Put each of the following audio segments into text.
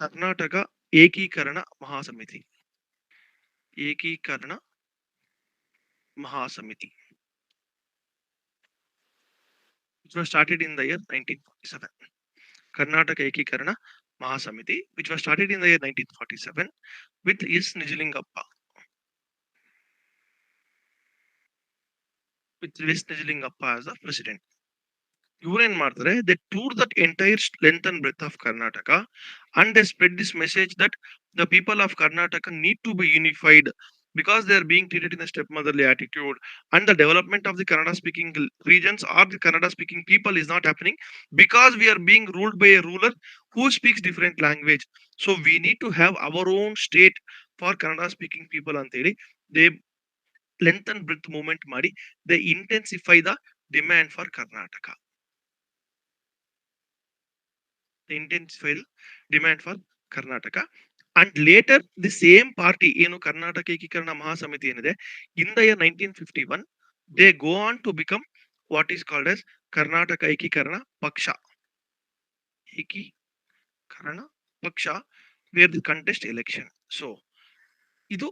ಕರ್ನಾಟಕ ಏಕೀಕರಣ ಮಹಾಸಮಿತಿ. ಏಕೀಕರಣ ಮಹಾಸಮಿತಿ. It was started in the year 1947. Karnataka Ekikkarana Mahasamiti, which was started in the year 1947 with S. Nijalingappa. With S. Nijalingappa as the president. ಇವ್ರೇನ್ ಮಾಡ್ತಾರೆ, they toured that entire length and breadth of Karnataka and they spread this message that the people of Karnataka need to be unified because they are being treated in a stepmotherly attitude, and the development of the Kannada speaking regions or the Kannada speaking people is not happening because we are being ruled by a ruler who speaks different language. So we need to have our own state for Kannada speaking people ಅಂತೇಳಿ they length and breadth movement ಮಾಡಿ they intensify the demand for Karnataka. Intensified demand for Karnataka, and later the same party, Karnataka Ekikkarana Mahasamiti ಏನಿದೆ, in the year 1951 they go on to become what is called as Karnataka Ekikkarana Paksha. Ekikkarana Paksha, where they contest election. So idu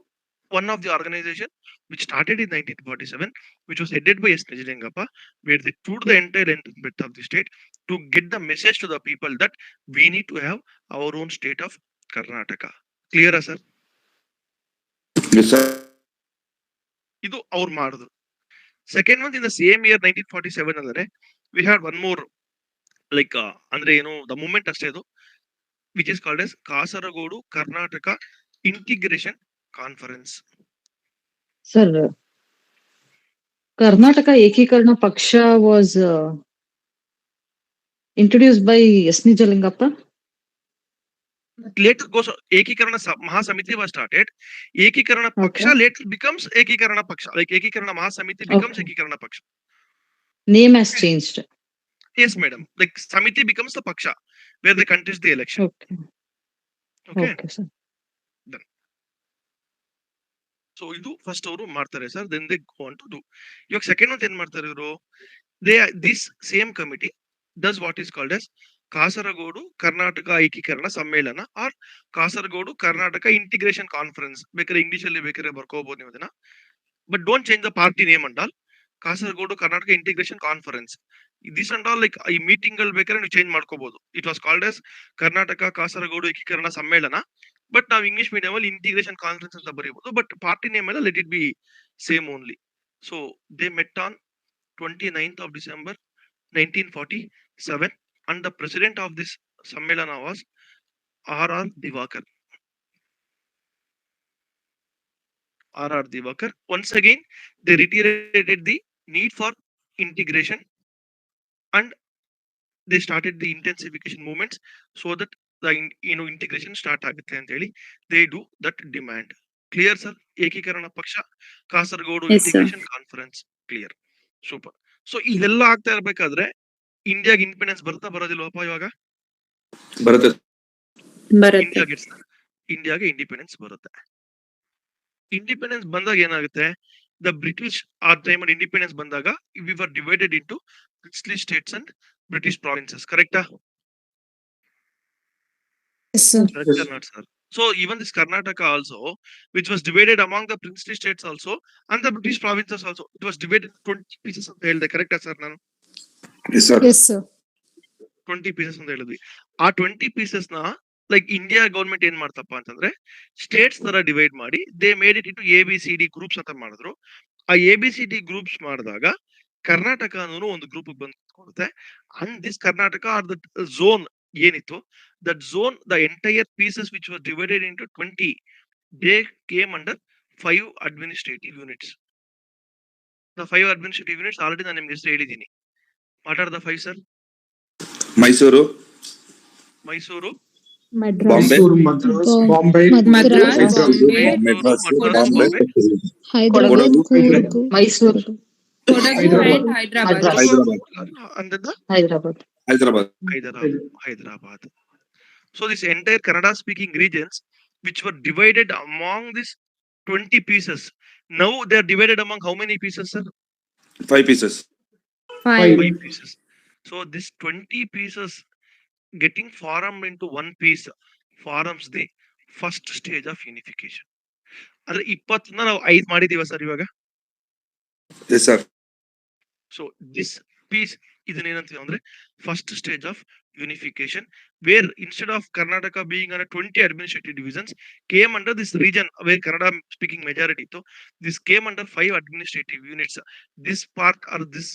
one of the organization which started in 1947, which was headed by S. Nijalingappa, where they toured the entire length and breadth of the state to get the message to the people that we need to have our own state of Karnataka. Clear, sir? Yes, sir. ಇದು ಅವ್ರು ಮಾಡಿದ್ರು. Second one, in the same year 1947 ಅಂದರೆ we had one more like ಅಂದ್ರೆ ಏನು the movement ಅಷ್ಟೇ ಅದು, which is called as Kasaragod Karnataka Integration Conference. Sir, Karnataka Ekikkarana Paksha was introduced by S. Nijalingappa. Later goes Ekikkarana Mahasamiti was started. Ekikkarana Paksha later becomes Ekikkarana Paksha. Like Ekikkarana Mahasamiti becomes Ekikkarana Paksha. Name has changed. Yes, madam. Like Samiti becomes the Paksha where they contest the election. Okay, sir. Done. So idu first ಅವರು ಮಾಡ್ತಾರೆ sir, then they go on to do. ಇವಾಗ second one ಏನ್ ಮಾಡ್ತಾರೆ ಇವರು, this same committee does what is called as Kasaragod Karnataka ಏಕೀಕರಣ ಸಮ್ಮೇಳನ or Kasaragod Karnataka integration conference. ಬೇಕಾದ್ರೆ English ಅಲ್ಲಿ ಬೇಕಾದ್ರೆ ಬರ್ಕೋಬಹುದು ನೀವು ಅದನ್ನ, but don't change the party name and all. Kasaragod Karnataka integration conference, this and all like ಈ ಮೀಟಿಂಗ್ ಗಳು ಬೇಕಾದ್ರೆ ನೀವು ಚೇಂಜ್ ಮಾಡ್ಕೋಬಹುದು. It was called as Karnataka Kasaragod ಏಕೀಕರಣ ಸಮ್ಮೇಳನ, ಬಟ್ ನಾವು ಇಂಗ್ಲಿಷ್ ಮೀಡಿಯಂ ಅಲ್ಲಿ ಇಂಟಿಗ್ರೇಷನ್ ಕಾನ್ಫರೆನ್ಸ್ ಅಂತ ಬರೀಬಹುದು, ಬಟ್ ಪಾರ್ಟಿ ನೇಮ್ ಎಲ್ಲ let it be same only. So they met on 29th of December 1947 and the president of this Sammelana was R.R. Divakar. R.R. Divakar. Once again, they reiterated the need for integration and they started the intensification movements so that the integration start ಆಗುತ್ತೆ ಅಂತ ಹೇಳಿ they do that demand. Clear, sir? Ekikkarana Paksha, Kasargodu Integration Conference. Clear. Super. So ಇದೆಲ್ಲ ಆಗ್ತಾ ಇರ್ಬೇಕಾದ್ರೆ ಇಂಡಿಯಾಗೆ independence ಬರೋದಿಲ್ವಪ್ಪ ಇವಾಗ? ಬರುತ್ತೆ. ಇಂಡಿಯಾಗೆ ಇಂಡಿಪೆಂಡೆನ್ಸ್ ಬರುತ್ತೆ. ಇಂಡಿಪೆಂಡೆನ್ಸ್ ಬಂದಾಗ ಏನಾಗುತ್ತೆ, ದ ಬ್ರಿಟಿಷ್ ಆ ಟೈಮ್ ಅಲ್ಲಿ ಇಂಡಿಪೆಂಡೆನ್ಸ್ ಬಂದಾಗ we were divided into princely states and British provinces. Correcta? Yes, sir. Correct or not, sir? So even this Karnataka also, which was divided among the princely states also and the British provinces also, it was divided 20 pieces ಅಂತ ಹೇಳಿದೆ. ಕರೆಕ್ಟಾ sir ನಾನು? Yes, sir. Yes, sir. 20 pieces ಅಂತ ಹೇಳಿದ್ವಿ. ಆ 20 pieces ನ like India government ಏನ್ ಮಾಡ್ತಪ್ಪ ಅಂತಂದ್ರೆ ಸ್ಟೇಟ್ಸ್ ತರ ಡಿವೈಡ್ ಮಾಡಿ they made it into ABCD groups ಅಂತ ಮಾಡಿದ್ರು. ಆ ABCD ಗ್ರೂಪ್ಸ್ ಮಾಡಿದಾಗ ಕರ್ನಾಟಕ ಅನ್ನೋ ಒಂದು ಗ್ರೂಪ್ ಬಂದ್ಕೊಡುತ್ತೆ. And this Karnataka are the zone ಏನಿತ್ತು, that zone the entire pieces which was divided into 20 they came under 5 administrative units. The 5 administrative units already ನಾನು ನಿಮ್ಗೆ ಹೆಸರು ಹೇಳಿದ್ದೀನಿ. What are the 5, sir? Mysuru, Madras, Bombay, Hyderabad, Kodagu, Mysore, Hyderabad. So this entire Kannada speaking regions which were divided among these 20 pieces, now they are divided among how many pieces, sir? 5 pieces. 5 pieces. So this 20 pieces getting formed into one piece forms the first stage of unification. ಅಂದ್ರೆ 20 ನಾವು 5 ಮಾಡಿದೀವ sir ಇವಾಗ. Yes, sir. So this piece ಇದನ್ನೇನಂತೀವಿ ಅಂದ್ರೆ first stage of unification, where instead of Karnataka being under 20 administrative divisions, came under this region where Kannada speaking majority. So this came under 5 administrative units. This part or this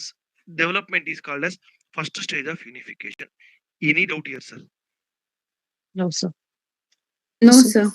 development is called as first stage of unification. Any doubt here, sir? No, sir. No, sir.